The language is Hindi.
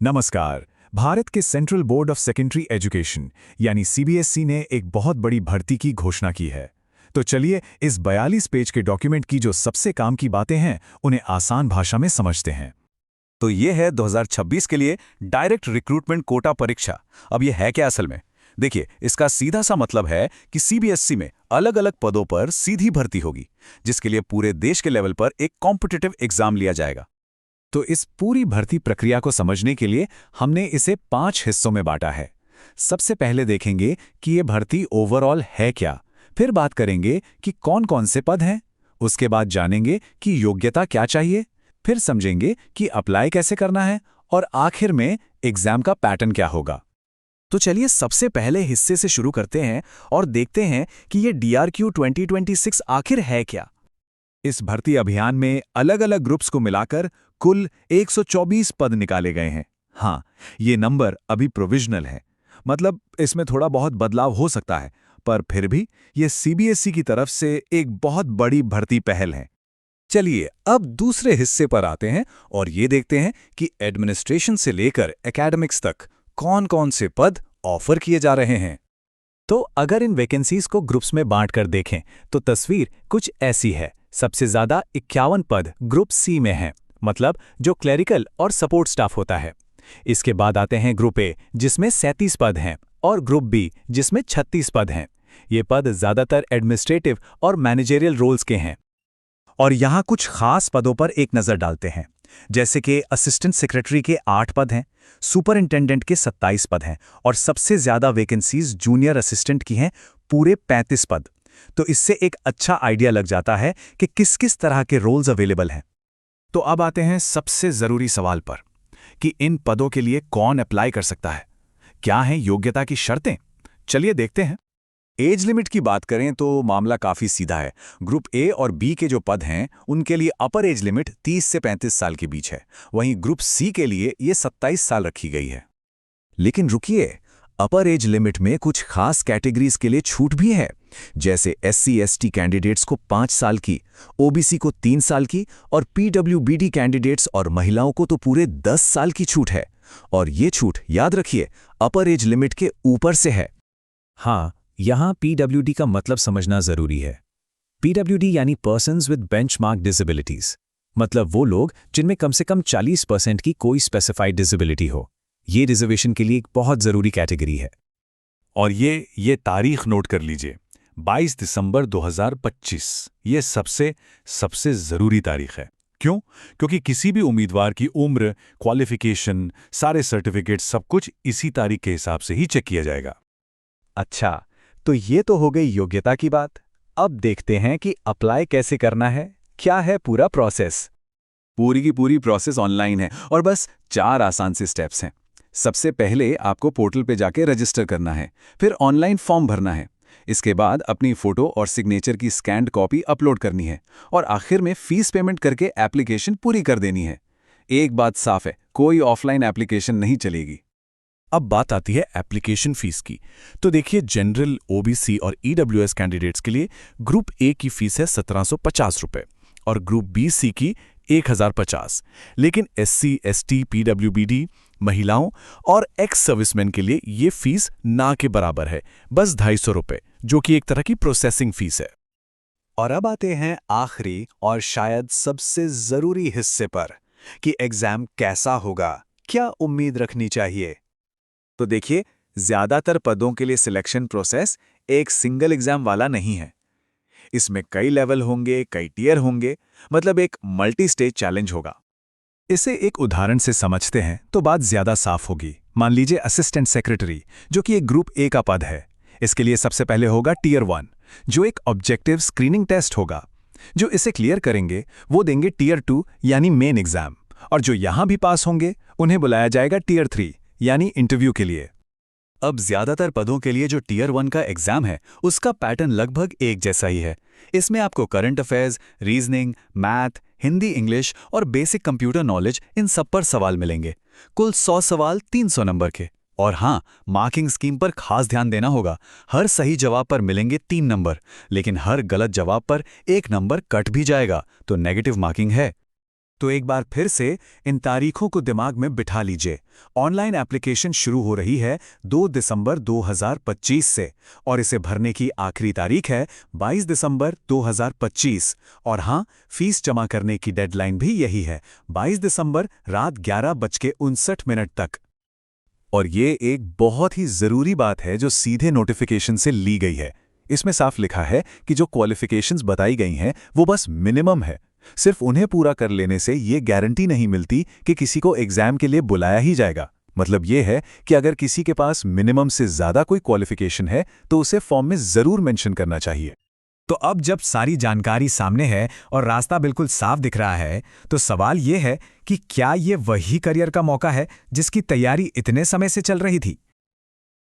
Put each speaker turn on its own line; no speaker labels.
नमस्कार। भारत के central board of secondary education यानी सीबीएसई ने एक बहुत बड़ी भर्ती की घोषणा की है। तो चलिए इस 42 पेज के डॉक्यूमेंट की जो सबसे काम की बातें हैं उन्हें आसान भाषा में समझते हैं।
तो ये है 2026 के लिए डायरेक्ट रिक्रूटमेंट कोटा परीक्षा। अब ये है क्या असल में? देखिए, इसका सीधा सा मतलब है कि सीबीएसई में अलग अलग पदों पर सीधी भर्ती होगी, जिसके लिए पूरे देश के लेवल पर एक कॉम्पिटिटिव एग्जाम लिया जाएगा।
तो इस पूरी भर्ती प्रक्रिया को समझने के लिए हमने इसे 5 हिस्सों में बांटा है। सबसे पहले देखेंगे कि ये भर्ती ओवरऑल है क्या, फिर बात करेंगे कि कौन कौन से पद हैं, उसके बाद जानेंगे कि योग्यता क्या चाहिए, फिर समझेंगे कि अप्लाई कैसे करना है और आखिर में एग्जाम का पैटर्न क्या होगा।
तो चलिए सबसे पहले हिस्से से शुरू करते हैं और देखते हैं कि ये DRQ 2026 आखिर है क्या।
इस भर्ती अभियान में अलग अलग ग्रुप्स को मिलाकर कुल 124 पद निकाले गए हैं। हाँ, ये नंबर अभी प्रोविजनल है, मतलब इसमें थोड़ा बहुत बदलाव हो सकता है, पर फिर भी ये सीबीएसई की तरफ से एक बहुत बड़ी भर्ती पहल है।
चलिए अब दूसरे हिस्से पर आते हैं और ये देखते हैं कि एडमिनिस्ट्रेशन से लेकर एकेडमिक्स तक कौन कौन से पद ऑफर किए जा रहे हैं।
तो अगर इन वैकेंसीज को ग्रुप्स में बांटकर देखें तो तस्वीर कुछ ऐसी है। सबसे ज्यादा 51 पद ग्रुप सी में हैं, मतलब जो क्लरिकल और सपोर्ट स्टाफ होता है। इसके बाद आते हैं ग्रुप ए जिसमें 37 पद हैं और ग्रुप बी जिसमें 36 पद हैं। ये पद ज्यादातर एडमिनिस्ट्रेटिव और मैनेजरियल रोल्स के हैं।
और यहाँ कुछ खास पदों पर एक नज़र डालते हैं, जैसे कि असिस्टेंट सेक्रेटरी के 8 पद हैं, सुपरिंटेंडेंट के 27 पद हैं और सबसे ज़्यादा वैकेंसीज जूनियर असिस्टेंट की हैं, पूरे 35 पद। तो इससे एक अच्छा आइडिया लग जाता है कि किस किस तरह के रोल्स अवेलेबल हैं।
तो अब आते हैं सबसे ज़रूरी सवाल पर कि इन पदों के लिए कौन अप्लाई कर सकता है, क्या हैं योग्यता की शर्तें। चलिए देखते हैं।
एज लिमिट की बात करें तो मामला काफ़ी सीधा है। ग्रुप ए और बी के जो पद हैं उनके लिए अपर एज लिमिट 30 से 35 साल के बीच है। वहीं ग्रुप सी के लिए ये 27 साल रखी गई है। लेकिन रुकिए, अपर एज लिमिट में कुछ खास कैटेगरीज के लिए छूट भी है, जैसे SC/ST कैंडिडेट्स को 5 साल की, OBC को 3 साल की और PWBD कैंडिडेट्स और महिलाओं को तो पूरे 10 साल की छूट है। और ये छूट, याद रखिए, अपर एज लिमिट के ऊपर से है।
हाँ, यहाँ PWD का मतलब समझना जरूरी है। PWD यानी पर्सन्स विद बेंचमार्क डिसेबिलिटीज, मतलब वो लोग जिनमें कम से कम 40% की कोई स्पेसिफाइड डिसेबिलिटी हो। ये रिजर्वेशन के लिए एक बहुत जरूरी कैटेगरी है।
और ये तारीख नोट कर लीजिए, 22 दिसंबर 2025। ये सबसे ज़रूरी तारीख है। क्यों? क्योंकि किसी भी उम्मीदवार की उम्र, क्वालिफिकेशन, सारे सर्टिफिकेट सब कुछ इसी तारीख के हिसाब से ही चेक किया जाएगा।
अच्छा, तो ये तो हो गई योग्यता की बात। अब देखते हैं कि अप्लाई कैसे करना है, क्या है पूरा प्रोसेस।
पूरी की पूरी प्रोसेस ऑनलाइन है और बस 4 आसान से स्टेप्स हैं। सबसे पहले आपको पोर्टल पे जाके रजिस्टर करना है, फिर ऑनलाइन फॉर्म भरना है। इसके बाद अपनी फ़ोटो और सिग्नेचर की स्कैन्ड कॉपी अपलोड करनी है और आखिर में फ़ीस पेमेंट करके एप्लीकेशन पूरी कर देनी है। एक बात साफ है, कोई ऑफलाइन एप्लीकेशन नहीं चलेगी।
अब बात आती है एप्लीकेशन फीस की। तो देखिए, जनरल, OBC और EWS कैंडिडेट्स के लिए ग्रुप ए की फीस है 1750 रुपये और ग्रुप BC की 1050। लेकिन SC/ST, PWBD, महिलाओं और एक्स सर्विसमैन के लिए ये फीस ना के बराबर है, बस 250 रुपये, जो कि एक तरह की प्रोसेसिंग फीस है।
और अब आते हैं आखिरी और शायद सबसे ज़रूरी हिस्से पर कि एग्ज़ाम कैसा होगा, क्या उम्मीद रखनी चाहिए। तो देखिए, ज़्यादातर पदों के लिए सिलेक्शन प्रोसेस एक सिंगल एग्ज़ाम वाला नहीं है। इसमें कई लेवल होंगे, कई टियर होंगे, मतलब एक मल्टी स्टेज चैलेंज होगा।
इसे एक उदाहरण से समझते हैं तो बात ज्यादा साफ होगी। मान लीजिए असिस्टेंट सेक्रेटरी, जो कि एक ग्रुप ए का पद है। इसके लिए सबसे पहले होगा टियर 1, जो एक ऑब्जेक्टिव स्क्रीनिंग टेस्ट होगा। जो इसे क्लियर करेंगे वो देंगे टियर 2 यानी मेन एग्जाम, और जो यहां भी पास होंगे उन्हें बुलाया जाएगा टियर 3 यानी इंटरव्यू के लिए।
अब ज़्यादातर पदों के लिए जो टियर 1 का एग्ज़ाम है उसका पैटर्न लगभग एक जैसा ही है। इसमें आपको current affairs, reasoning, math, Hindi, English और बेसिक कंप्यूटर नॉलेज, इन सब पर सवाल मिलेंगे। कुल 100 सवाल 300 नंबर के। और हाँ, मार्किंग स्कीम पर खास ध्यान देना होगा। हर सही जवाब पर मिलेंगे 3 नंबर, लेकिन हर गलत जवाब पर 1 नंबर कट भी जाएगा, तो नेगेटिव मार्किंग है। तो एक बार फिर से इन तारीखों को दिमाग में बिठा लीजिए। ऑनलाइन एप्लीकेशन शुरू हो रही है 2 दिसंबर 2025 से और इसे भरने की आखिरी तारीख है 22 दिसंबर 2025। और हाँ, फीस जमा करने की डेडलाइन भी यही है, 22 दिसंबर रात 11:59 तक।
और ये एक बहुत ही ज़रूरी बात है जो सीधे नोटिफिकेशन से ली गई है। इसमें साफ लिखा है कि जो क्वालिफिकेशंस बताई गई हैं वो बस मिनिमम है। सिर्फ उन्हें पूरा कर लेने से ये गारंटी नहीं मिलती कि किसी को एग्जाम के लिए बुलाया ही जाएगा। मतलब ये है कि अगर किसी के पास मिनिमम से ज़्यादा कोई क्वालिफिकेशन है तो उसे फॉर्म में ज़रूर मेंशन करना चाहिए।
तो अब जब सारी जानकारी सामने है और रास्ता बिल्कुल साफ दिख रहा है, तो सवाल ये है कि क्या ये वही करियर का मौका है जिसकी तैयारी इतने समय से चल रही थी?